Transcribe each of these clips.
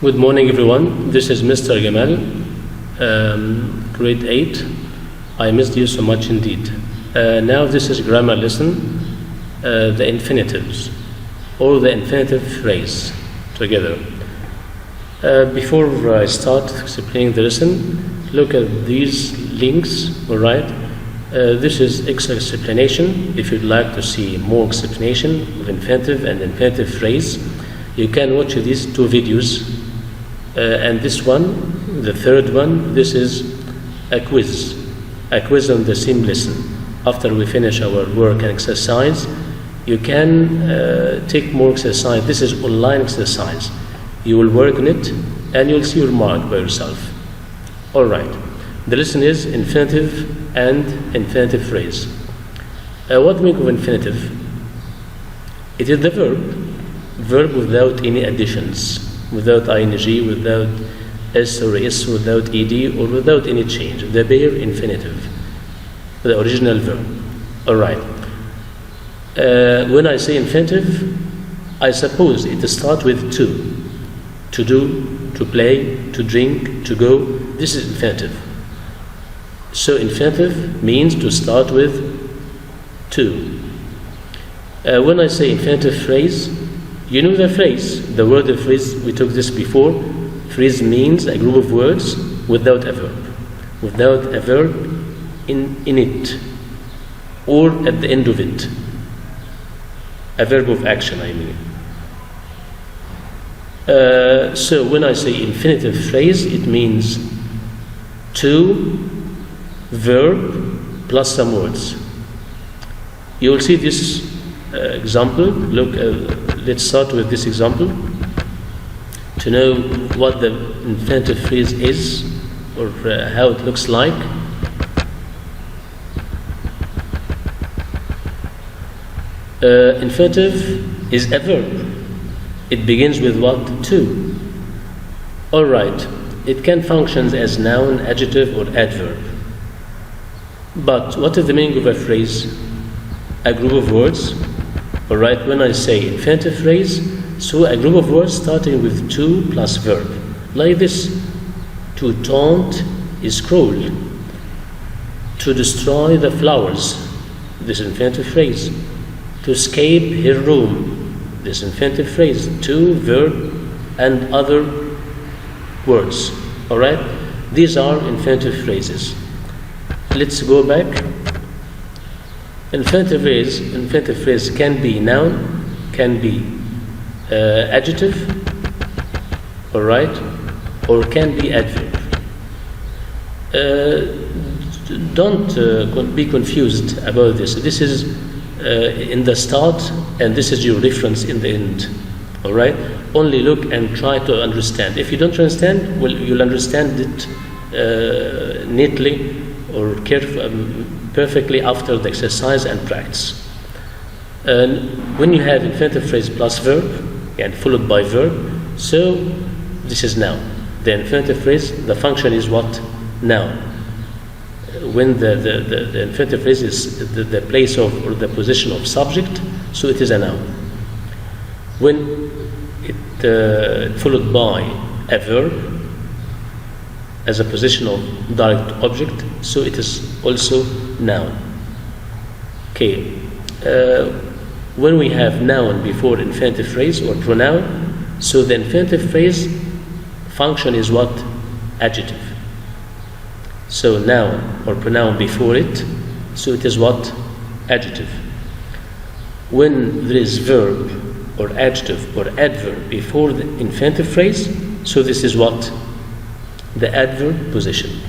Good morning, everyone. This is Mr. Gamal, grade 8. I missed you so much indeed. Now this is grammar lesson, the infinitives, or the infinitive phrase together. Before I start explaining the lesson, look at these links, all right? This is extra explanation. If you'd like to see more explanation of infinitive and infinitive phrase, you can watch these two videos. And this one, the third one, this is a quiz on the same lesson. After we finish our work and exercise, you can take more exercise. This is online exercise. You will work on it and you'll see your mark by yourself. All right. The lesson is infinitive and infinitive phrase. What meaning of infinitive? It is the verb without any additions, without ing, without s or s, without ed, or without any change. The bare infinitive, the original verb. All right. When I say infinitive, I suppose it starts with to do, to play, to drink, to go. This is infinitive. So infinitive means to start with to. When I say infinitive phrase, you know the phrase, the word of phrase, we took this before. Phrase means a group of words without a verb in it, or at the end of it. A verb of action, I mean. So when I say infinitive phrase, it means to, verb, plus some words. You will see this example. Look, let's start with this example to know what the infinitive phrase is, or how it looks like. Infinitive is a verb. It begins with what? To. All right. It can function as noun, adjective, or adverb. But what is the meaning of a phrase? A group of words. All right. When I say infinitive phrase, so a group of words starting with to plus verb. Like this: to taunt is cruel. To destroy the flowers. This is infinitive phrase. To escape her room. This infinitive phrase. To, verb, and other words. All right. These are infinitive phrases. Let's go back. Infinitive phrase can be noun, can be adjective, all right, or can be adverb. Don't be confused about this. This is in the start, and this is your reference in the end. All right. Only look and try to understand. If you don't understand, well, you'll understand it neatly or perfectly after the exercise and practice. And when you have infinitive phrase plus verb and followed by verb, so this is noun. The infinitive phrase, the function is what? Noun. When the infinitive phrase is the place of or the position of subject, so it is a noun. When it followed by a verb as a position of direct object, so it is also noun. Okay. When we have noun before infinitive phrase or pronoun, so the infinitive phrase function is what? Adjective. So noun or pronoun before it, so it is what? Adjective. When there is verb or adjective or adverb before the infinitive phrase, so this is what? The adverb position.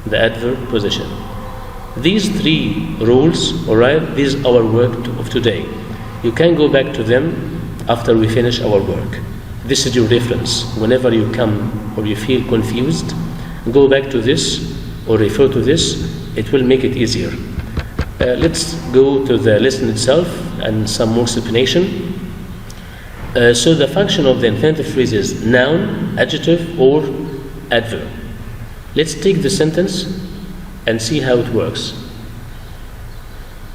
The adverb position. These three rules, all right, these are our work of today. You can go back to them after we finish our work. This is your reference. Whenever you come or you feel confused, go back to this or refer to this. It will make it easier. Let's go to the lesson itself and some more explanation. So the function of the infinitive phrase is noun, adjective, or adverb. Let's take the sentence and see how it works.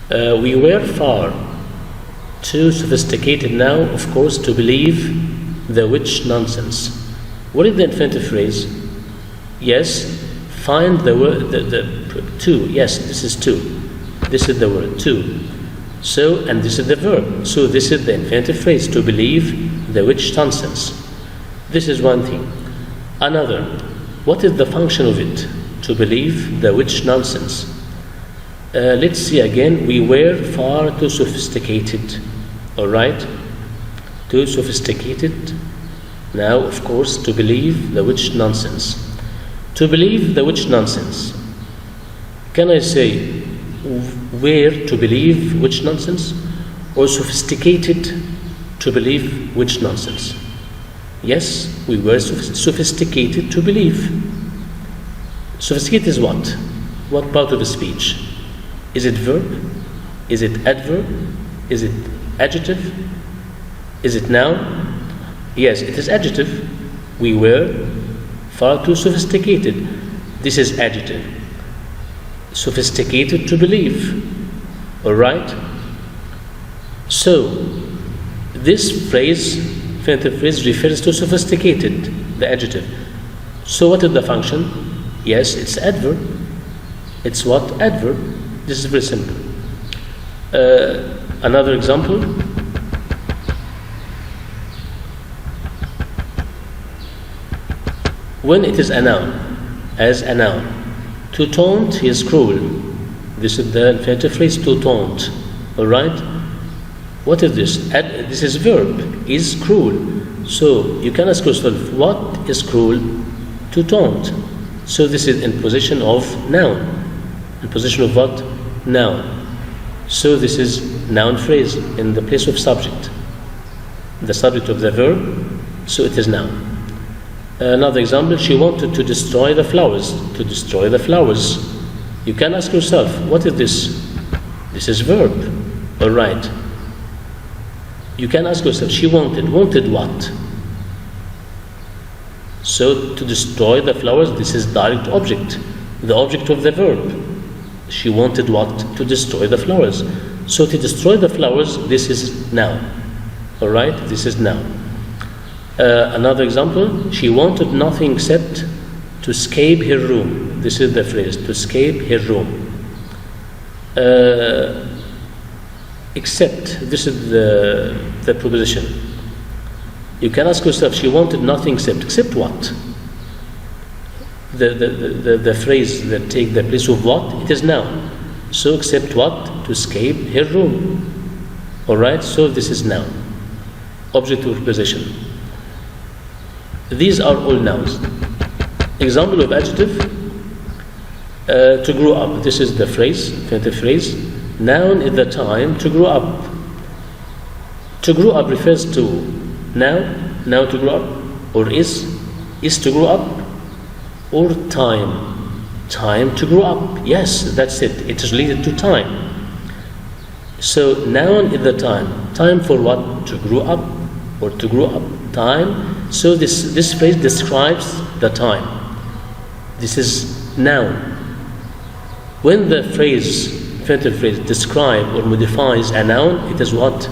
We were far too sophisticated now, of course, to believe the witch nonsense. What is the infinitive phrase? Yes, find the word, the to. Yes, this is to. This is the word to. So, and this is the verb. So this is the infinitive phrase, to believe the which nonsense. This is one thing. Another, what is the function of it? To believe the which nonsense. Let's see again, we were far too sophisticated. All right? Too sophisticated. Now, of course, to believe the which nonsense. To believe the which nonsense. Can I say where to believe which nonsense? Or sophisticated to believe which nonsense? Yes, we were sophisticated to believe. Sophisticated is what? What part of the speech? Is it verb? Is it adverb? Is it adjective? Is it noun? Yes, it is adjective. We were far too sophisticated. This is adjective. Sophisticated to believe. All right? So, this phrase, infinitive phrase, refers to sophisticated, the adjective. So what is the function? Yes, it's adverb. It's what? Adverb. This is very simple. Another example. When it is a noun, as a noun, to taunt, he is cruel. This is the infinitive phrase, to taunt. All right? What is this? This is verb, is cruel. So you can ask yourself, what is cruel? To taunt. So this is in position of noun. In position of what? Noun. So this is noun phrase in the place of subject. The subject of the verb, so it is noun. Another example, she wanted to destroy the flowers. To destroy the flowers. You can ask yourself, what is this? This is verb. All right. You can ask yourself, she wanted what? So to destroy the flowers, this is direct object, the object of the verb. She wanted what? To destroy the flowers. So to destroy the flowers, this is noun. All right, this is noun. Another example, she wanted nothing except to escape her room. This is the phrase, to escape her room. Except, this is the proposition. You can ask yourself, she wanted nothing except what? The phrase that take the place of what? It is noun. So except what? To escape her room. All right, so this is noun. Object of preposition. These are all nouns. Example of adjective, to grow up. This is the phrase, infinitive phrase. Noun is the time to grow up. To grow up refers to now to grow up, or is to grow up, or time to grow up. Yes, that's it. It is related to time. So noun is the time for what? To grow up, or to grow up. Time. So this phrase describes the time. This is noun. When the phrase, infinitive phrase, describe or modifies a noun, it is what?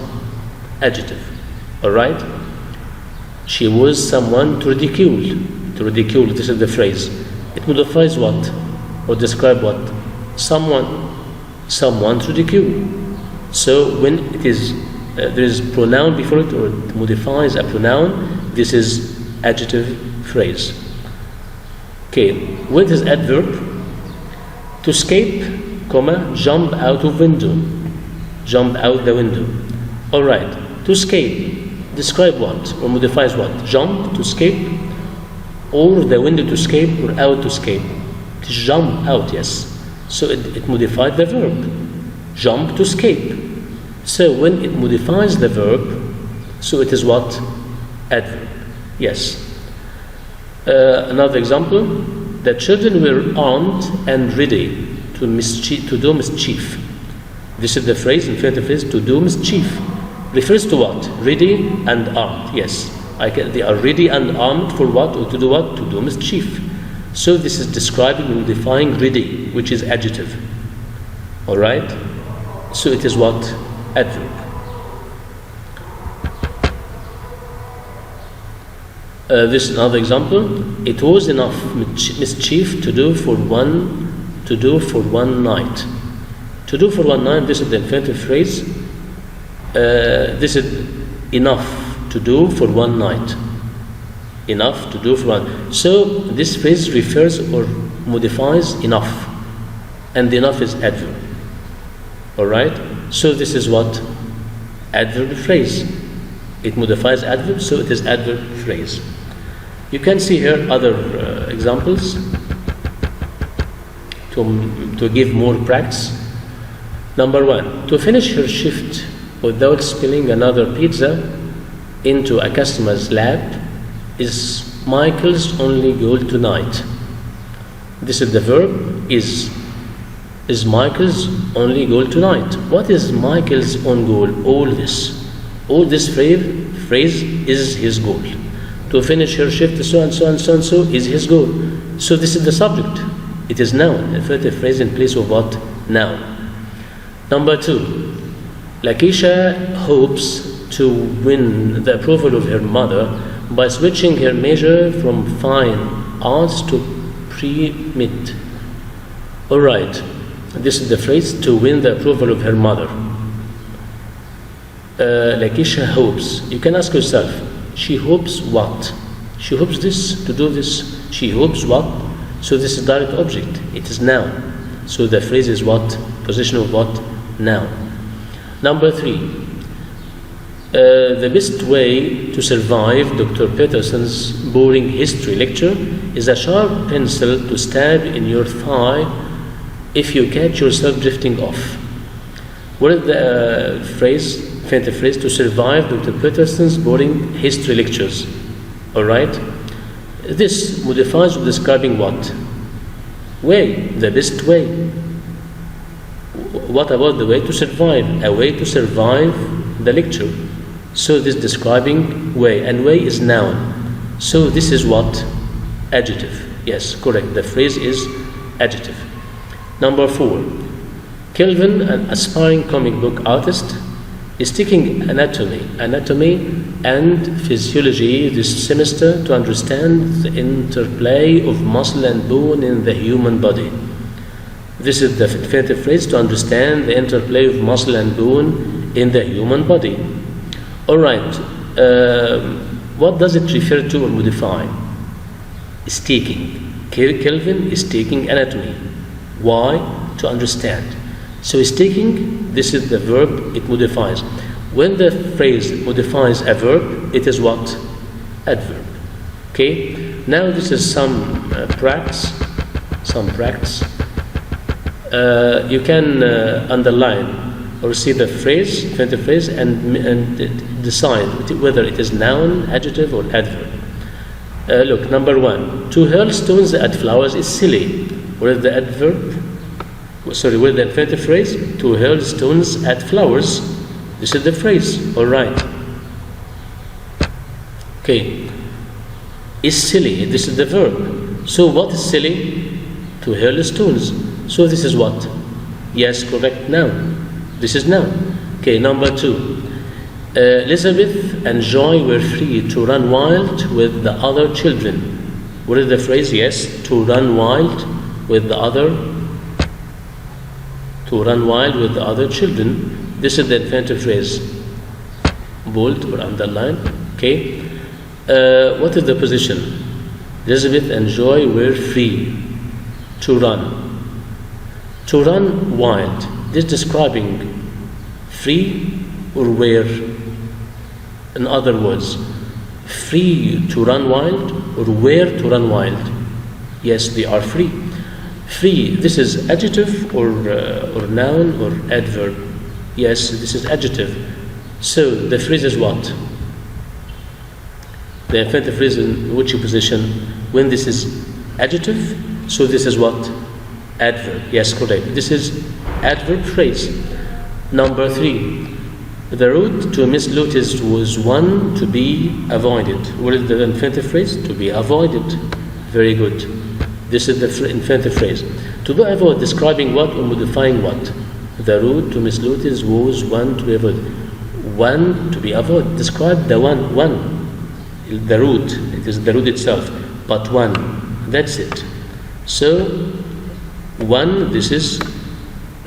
Adjective. All right? She was someone to ridicule. To ridicule, this is the phrase. It modifies what? Or describe what? Someone to ridicule. So when it is there is pronoun before it, or it modifies a pronoun, this is adjective phrase. Okay, when it is adverb, to escape, jump out of window. Jump out the window. All right, to escape, describe what? Or modifies what? Jump, to escape, or the window to escape, or out to escape. To jump out, yes. So it modified the verb. Jump, to escape. So when it modifies the verb, so it is what? Adverb. Yes. Another example, the children were armed and ready to do mischief. This is the phrase, infinitive phrase, to do mischief. Refers to what? Ready and armed. Yes. They are ready and armed for what? Or to do what? To do mischief. So this is describing and modifying ready, which is adjective. All right? So it is what? Adverb. This is another example. It was enough mischief to do for one night. To do for one night, this is the infinitive phrase. This is enough to do for one night. Enough to do for one. So this phrase refers or modifies enough. And enough is adverb. Alright? So this is what? Adverb phrase. It modifies adverb, so it is adverb phrase. You can see here other examples to give more practice. Number 1, to finish her shift without spilling another pizza into a customer's lap is Michael's only goal tonight. This is the verb is Michael's only goal tonight. What is Michael's own goal? All this phrase is his goal. To finish her shift, so and so and so and so is his goal. So this is the subject. It is noun, infinitive phrase in place of what? Noun. Number 2, Lakeisha hopes to win the approval of her mother by switching her major from fine arts to pre-med. Alright, this is the phrase, to win the approval of her mother. Lakeisha hopes. You can ask yourself, she hopes what? She hopes this, to do this. She hopes what? So this is direct object. It is noun. So the phrase is what? Position of what? Noun. Number 3. The best way to survive Dr. Peterson's boring history lecture is a sharp pencil to stab in your thigh if you catch yourself drifting off. What is the phrase, infinitive phrase, to survive Dr. Peterson's boring history lectures? Alright? This modifies with describing what? Way, the best way. What about the way to survive? A way to survive the lecture. So this describing way, and way is noun. So this is what? Adjective. Yes, correct. The phrase is adjective. Number 4. Kelvin, an aspiring comic book artist, is taking anatomy and physiology this semester to understand the interplay of muscle and bone in the human body. This is the infinitive phrase, to understand the interplay of muscle and bone in the human body. Alright, what does it refer to or modify? Is taking. Kelvin is taking anatomy. Why? To understand. So is taking, this is the verb, it modifies. When the phrase modifies a verb, it is what? Adverb. Okay? Now this is some practice. You can underline or see the phrase, infinitive phrase, and decide whether it is noun, adjective, or adverb. Look, number 1. To hurl stones at flowers is silly. What is the adverb? Sorry, what is the infinitive phrase? To hurl stones at flowers. This is the phrase. All right. Okay. Is silly. This is the verb. So what is silly? To hurl stones. So this is what? Yes, correct, noun. This is noun. Okay, number 2. Elizabeth and Joy were free to run wild with the other children. What is the phrase? Yes, to run wild with the other children. This is the infinitive phrase. Bold or underline. Okay. What is the position? Elizabeth and Joy were free to run. To run wild. This describing free or where? In other words, free to run wild or where to run wild? Yes, they are free. Free, this is adjective or noun or adverb? Yes, this is adjective. So the phrase is what? The infinitive phrase in which position? When this is adjective, so this is what? Adverb. Yes, correct. This is adverb phrase. Number 3. The road to Miss Lotus was one to be avoided. What is the infinitive phrase? To be avoided. Very good. This is the infinitive phrase. To be avoided, describing what or modifying what? The road to Miss Lotus was one to be avoided. One to be avoided. Describe the one. the root. It is the root itself. But one, that's it. So one, this is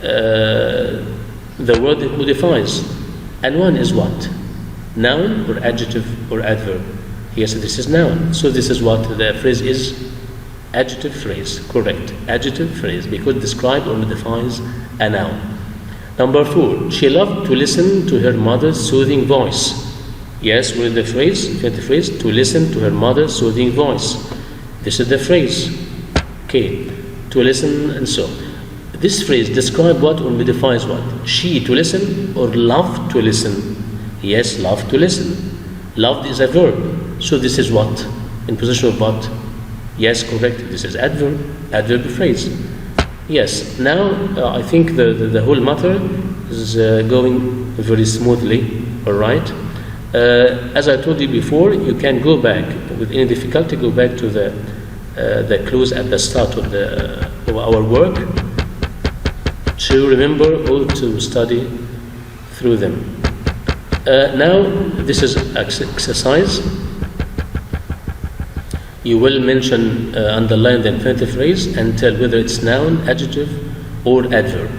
the word it modifies. And one is what? Noun or adjective or adverb? Yes, this is noun. So this is what the phrase is. Adjective phrase, correct. Adjective phrase, because describe or modifies a noun. Number 4, she loved to listen to her mother's soothing voice. Yes, with the phrase, to listen to her mother's soothing voice. This is the phrase. Okay, to listen and so. This phrase describe what or modifies what? She to listen or love to listen? Yes, love to listen. Loved is a verb. So this is what? In position of what? Yes, correct. This is adverb phrase. Yes, now I think the whole matter is going very smoothly, all right? As I told you before, you can go back, with any difficulty, go back to the clues at the start of our work to remember or to study through them. Now, this is exercise. You will mention, underline the infinitive phrase and tell whether it's noun, adjective, or adverb.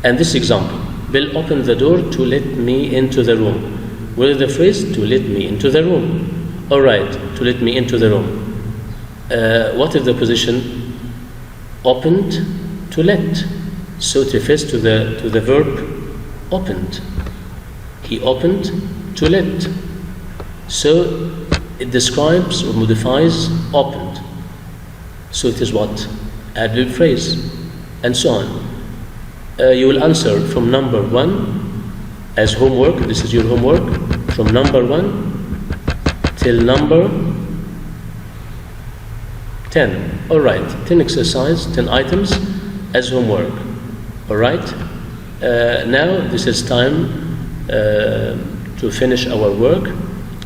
And this example, Bill opened the door to let me into the room. What is the phrase? To let me into the room. All right, to let me into the room. What is the position? Opened, to let. So it refers to the verb opened. He opened to let. So it describes or modifies opened. So it is what? Adverb phrase. And so on. You will answer from number 1 as homework. This is your homework. From number 1 till number 10. All right. 10 exercise, 10 items as homework. All right. Now this is time to finish our work.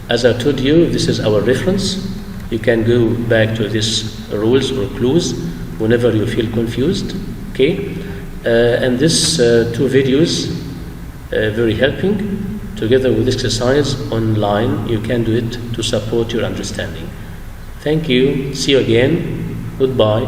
As I told you, this is our reference. You can go back to these rules or clues whenever you feel confused. Okay. And this 2 videos very helping. Together with this exercise online, you can do it to support your understanding. Thank you. See you again. Goodbye.